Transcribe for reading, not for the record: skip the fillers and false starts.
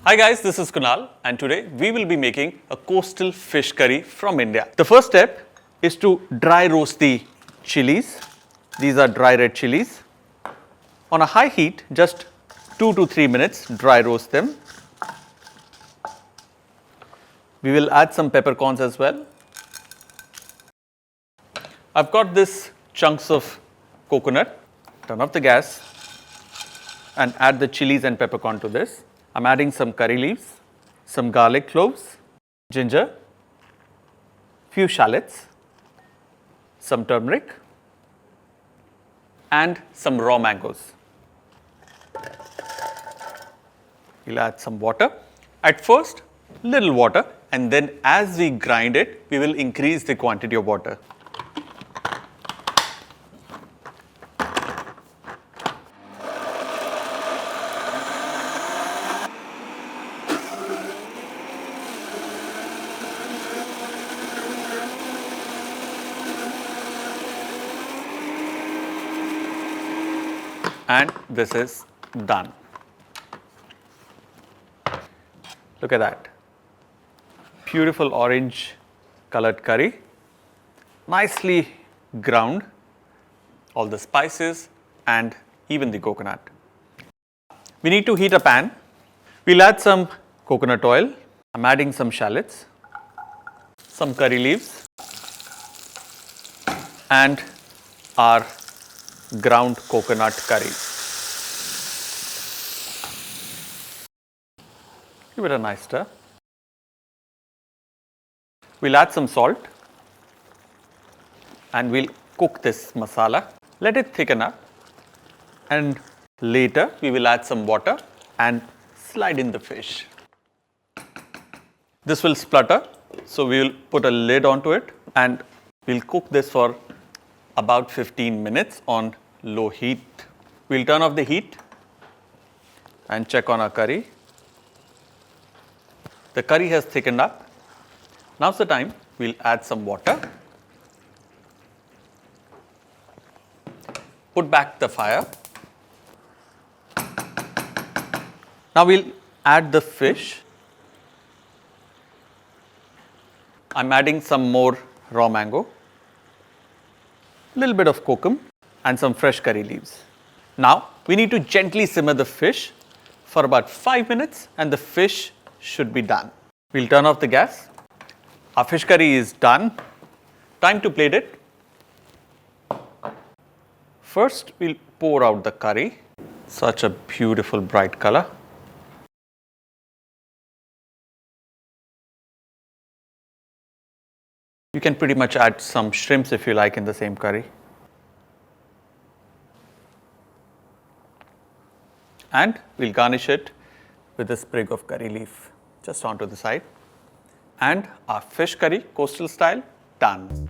Hi guys, this is Kunal and today we will be making a coastal fish curry from India. The first step is to dry roast the chilies. These are dry red chilies. On a high heat, just 2 to 3 minutes, dry roast them. We will add some peppercorns as well. I've got this chunks of coconut. Turn off the gas and add the chilies and peppercorn to this. I'm adding some curry leaves, some garlic cloves, ginger, few shallots, some turmeric and some raw mangoes. We'll add some water. At first, little water, and then as we grind it, we will increase the quantity of water. And this is done. Look at that. Beautiful orange colored curry, nicely ground, all the spices and even the coconut. We need to heat a pan. We'll add some coconut oil. I'm adding some shallots, some curry leaves and our ground coconut curry. Give it a nice stir. We'll add some salt and we'll cook this masala. Let it thicken up and later we will add some water and slide in the fish. This will splutter, so we will put a lid onto it and we'll cook this for about 15 minutes on low heat. We'll turn off the heat and check on our curry. The curry has thickened up. Now's the time we'll add some water. Put back the fire. Now we'll add the fish. I'm adding some more raw mango, little bit of kokum and some fresh curry leaves. Now we need to gently simmer the fish for about 5 minutes and the fish should be done. We'll turn off the gas. Our fish curry is done. Time to plate it. First we'll pour out the curry. Such a beautiful bright color. You can pretty much add some shrimps if you like in the same curry. And we'll garnish it with a sprig of curry leaf just onto the side. And our fish curry, coastal style, done.